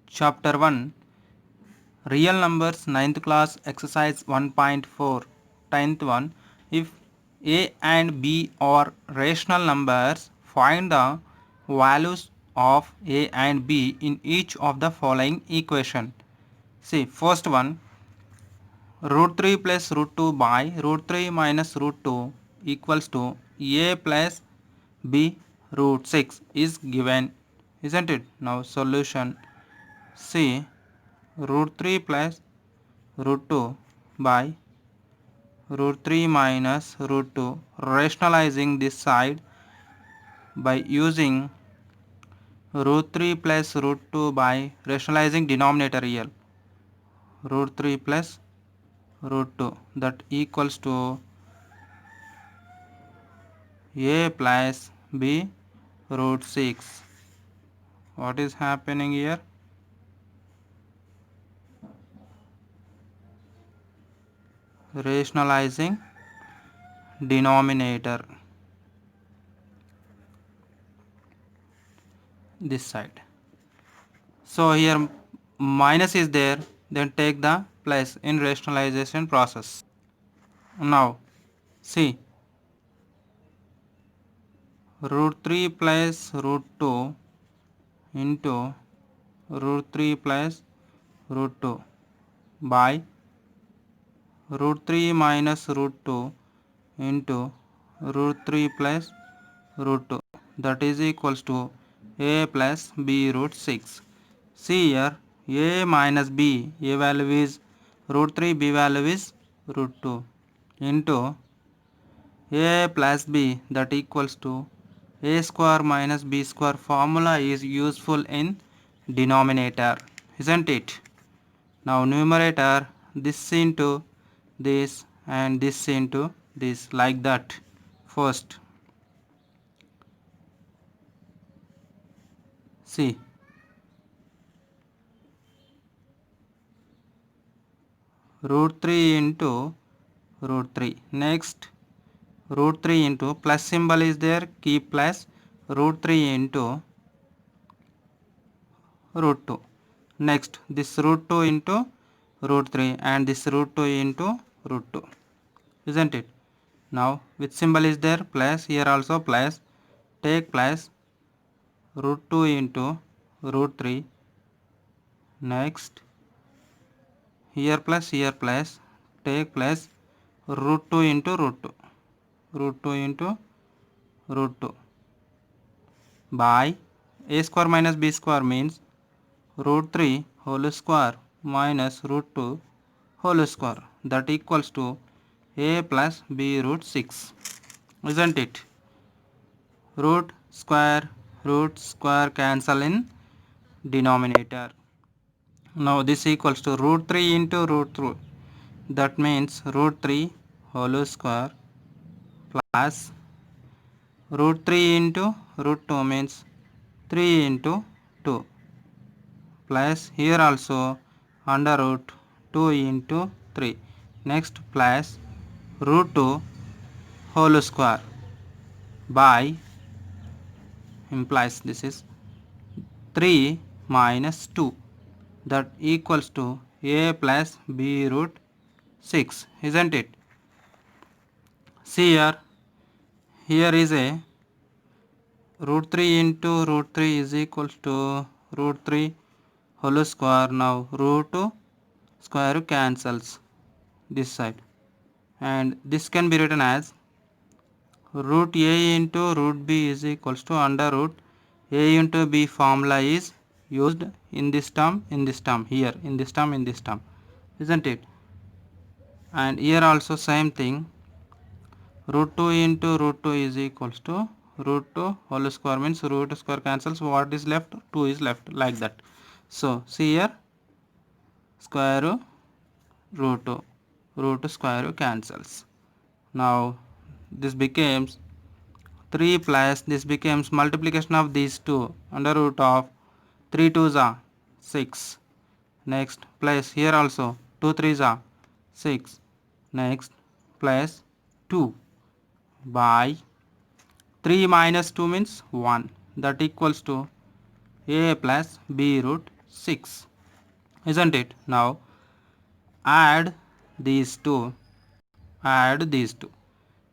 Chapter 1 Real Numbers 9th class exercise 1.4 10th one. If a and b are rational numbers, find the values of a and b in each of the following equation. See, first one, root 3 plus root 2 by root 3 minus root 2 equals to a plus b root 6 is given, isn't it? Now solution. See, root 3 plus root 2 by root 3 minus root 2, rationalizing this side by using root 3 plus root 2 by rationalizing denominator here, root 3 plus root 2, that equals to a plus b root 6. What is happening here? Rationalizing denominator this side. So here minus is there, then take the plus in rationalization process. Now see, root 3 plus root 2 into root 3 plus root 2 by root 3 minus root 2 into root 3 plus root 2, that is equals to a plus b root 6. See here, a minus b, a value is root 3, b value is root 2 into a plus b, that equals to a square minus b square. Formula is useful in denominator, isn't it? Now numerator, this into this and this into this, like that. First, see, root 3 into root 3. Next, root 3 into plus symbol is there, keep plus, root 3 into root 2. Next, this root 2 into root 3 and this root 2 into root 2, isn't it? Now which symbol is there? Plus, here also plus, take plus root 2 into root 3. Next, here plus, take plus root 2 into root 2, root 2 into root 2 by a square minus b square means root 3 whole square minus root 2 whole square, that equals to a plus b root 6, isn't it? Root square cancel in denominator. Now this equals to root 3 into root 3, that means root 3 whole square plus root 3 into root 2 means 3 into 2 plus here also under root 2 into 3. Next plus root 2 whole square by implies this is 3 minus 2, that equals to a plus b root 6, isn't it? See here, here is a root 3 into root 3 is equals to root 3 whole square. Now root square cancels this side and this can be written as root a into root b is equals to under root a into b. Formula is used in this term, here, in this term, isn't it? And here also same thing, root 2 into root 2 is equals to root 2 whole square means root square cancels, what is left? 2 is left, like that. So see here, square root square cancels. Now this becomes 3 plus this becomes multiplication of these two, under root of 3 2s are 6. Next plus here also 2 3s are 6. Next plus 2 by 3 minus 2 means 1, that equals to a plus b root 6, isn't it? Now add these two. Add these two.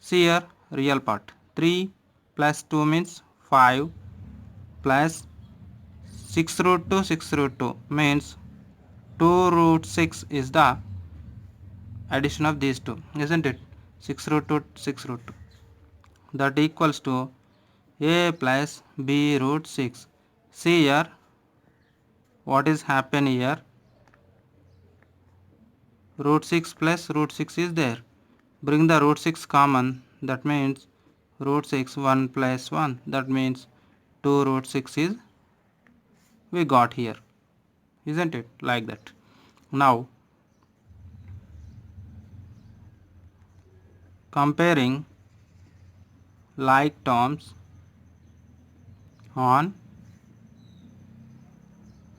See here, real part. 3 plus 2 means 5 plus 6 root 2, 6 root 2 means 2 root 6 is the addition of these two, isn't it? 6 root 2, 6 root 2. That equals to a plus b root 6. See here, what is happen here? Root 6 plus root 6 is there. Bring the root 6 common, that means root 6 1 plus 1, that means 2 root 6 is we got here, isn't it? Like that. Now comparing like terms on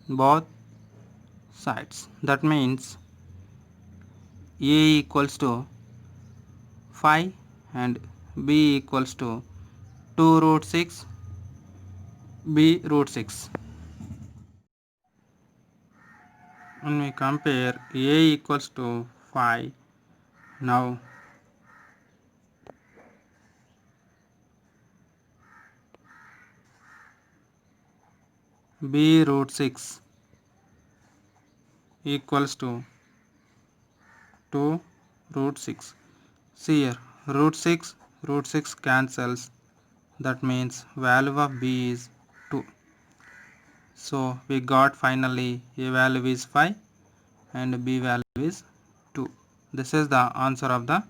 both sides, that means a equals to 5 and b equals to 2 root 6 b root 6. When we compare a equals to 5, now b root 6 equals to 2 root 6. See here, root 6 cancels, that means value of b is 2. So we got finally a value is 5 and b value is 2. This is the answer of the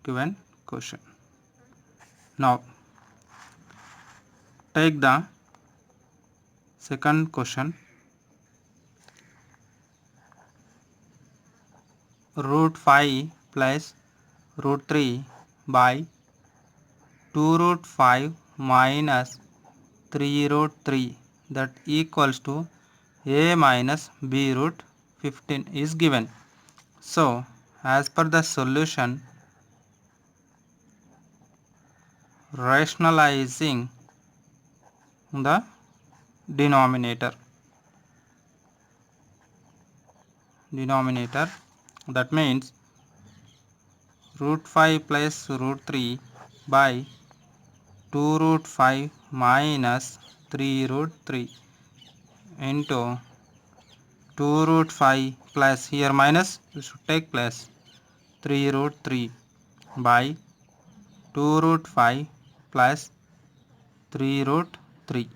given question. Now take the second question. Root 5 plus root 3 by 2 root 5 minus 3 root 3, that equals to a minus b root 15 is given. So as per the solution, rationalizing the denominator, that means root 5 plus root 3 by 2 root 5 minus 3 root 3 into 2 root 5 plus, here minus you should take plus, 3 root 3 by 2 root 5 plus 3 root 3,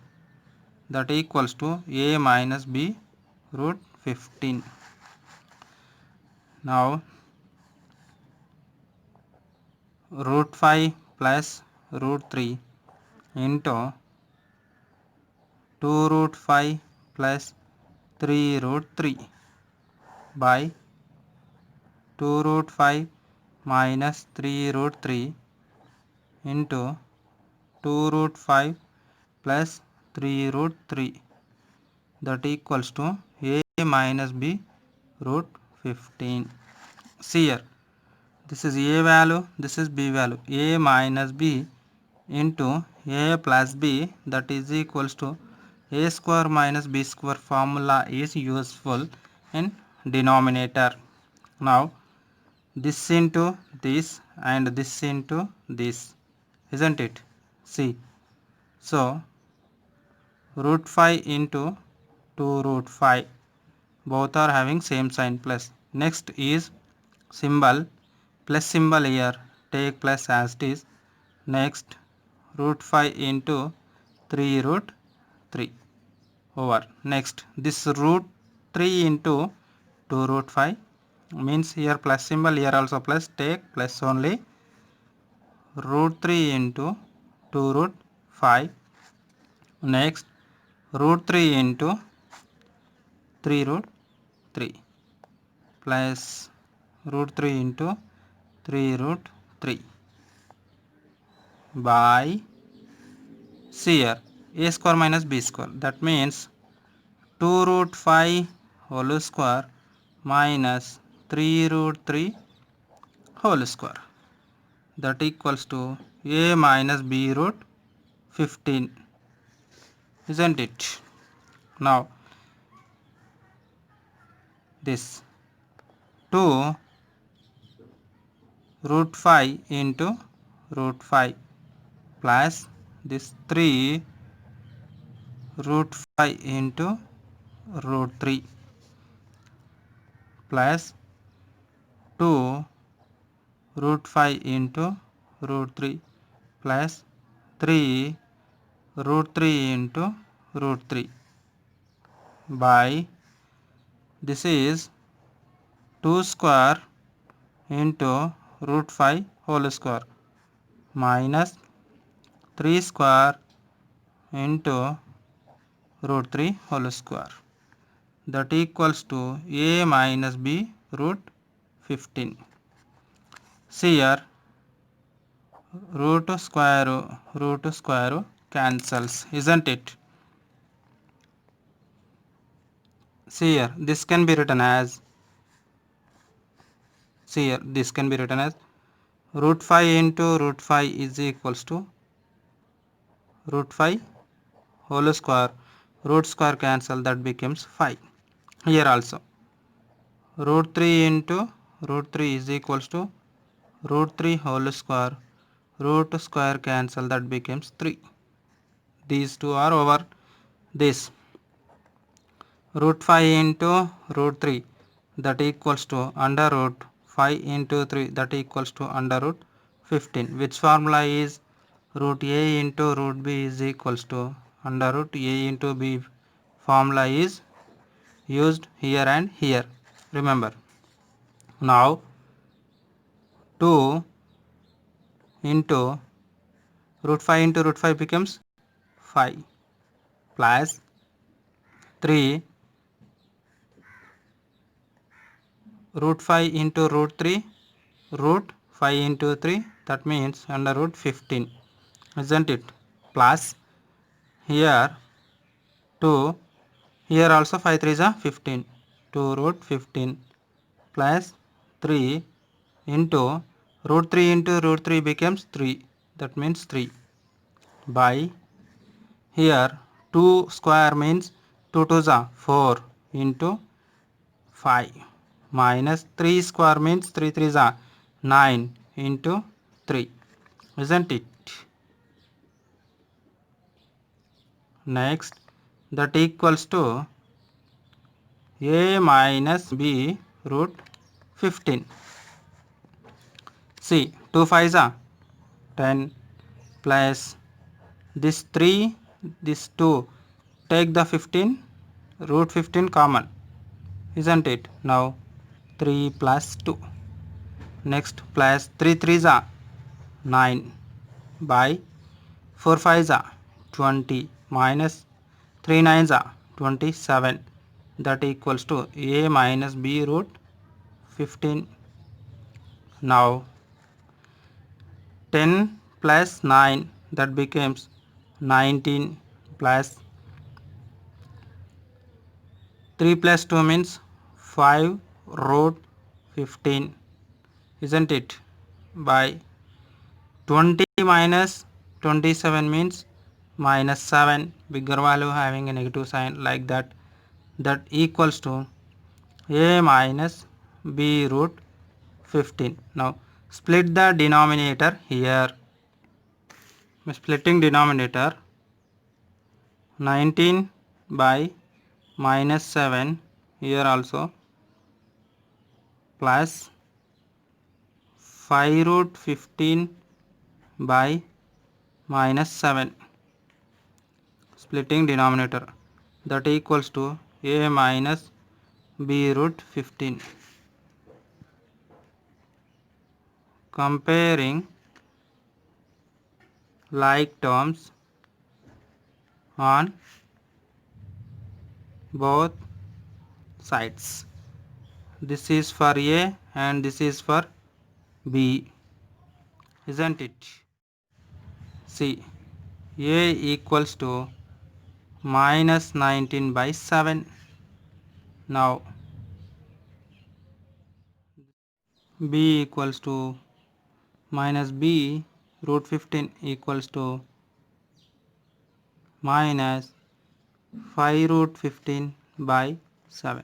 that equals to a minus b root 15. Now root 5 plus root 3 into 2 root 5 plus 3 root 3 by 2 root 5 minus 3 root 3 into 2 root 5 plus 3 root 3, that equals to a minus b root 15. See here, this is a value, this is b value. A minus b into a plus b, that is equals to a square minus b square formula is useful in denominator. Now this into this and this into this, isn't it? See, so root 5 into 2 root 5, both are having same sign plus. Next is symbol, plus symbol here, take plus as it is. Next root 5 into 3 root 3 over. Next this root 3 into 2 root 5 means here plus symbol, here also plus, take plus only. Root 3 into 2 root 5. Next root 3 into 3 root 3 plus root 3 into 3 root 3 by, see here, a square minus b square, that means 2 root 5 whole square minus 3 root 3 whole square, that equals to a minus b root 15, isn't it? Now this 2 root 5 into root 5 plus this 3 root 5 into root 3 plus 2 root 5 into root 3 plus 3 root 3 into root 3 by this is 2 square into root 5 whole square minus 3 square into root 3 whole square, that equals to a minus b root 15. See here, root square cancels, isn't it? See here, this can be written as root 5 into root 5 is equals to root 5 whole square, root square cancel, that becomes 5. Here also root 3 into root 3 is equals to root 3 whole square, root square cancel, that becomes 3. These two are over this. Root 5 into root 3, that equals to under root 5 into 3, that equals to under root 15. Which formula is root a into root b is equals to under root a into b formula is used here and here. Remember. Now 2 into root 5 into root 5 becomes 5 plus 3 root 5 into root 3 root 5 into 3, that means under root 15, isn't it? Plus here 2, here also 5 3 is a 15, 2 root 15 plus 3 into root 3 into root 3 becomes 3, that means 3 by here 2 square means 2 2 is a 4 into 5 minus 3 square means 3 3 is a 9 into 3, isn't it? Next, that equals to a minus b root 15. See, 2 5 is a 10 plus this 3, this 2, take the 15, root 15 common, isn't it? Now 3 plus 2. Next plus 3 3 is a 9 by 4 5 is a 20 minus 3 9 is a 27, that equals to a minus b root 15. Now 10 plus 9, that becomes 19 plus 3 plus 2 means 5 root 15, isn't it? By 20 minus 27 means minus 7, bigger value having a negative sign, like that, that equals to a minus b root 15. Now split the denominator here. Splitting denominator, 19 by minus 7 here also plus 5 root 15 by minus 7, splitting denominator, that equals to a minus b root 15. Comparing like terms on both sides. This is for a and this is for b, isn't it? See, a equals to minus 19 by 7. Now b equals to minus b root 15 equals to minus 5 root 15 by 7.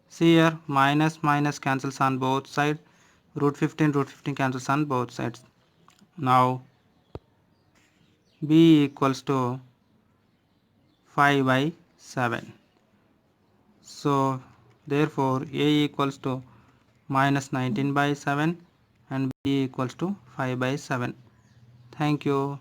See here, minus minus cancels on both sides. Root 15 cancels on both sides. Now b equals to 5 by 7. So therefore a equals to minus 19 by 7 and b equals to 5 by 7. Thank you.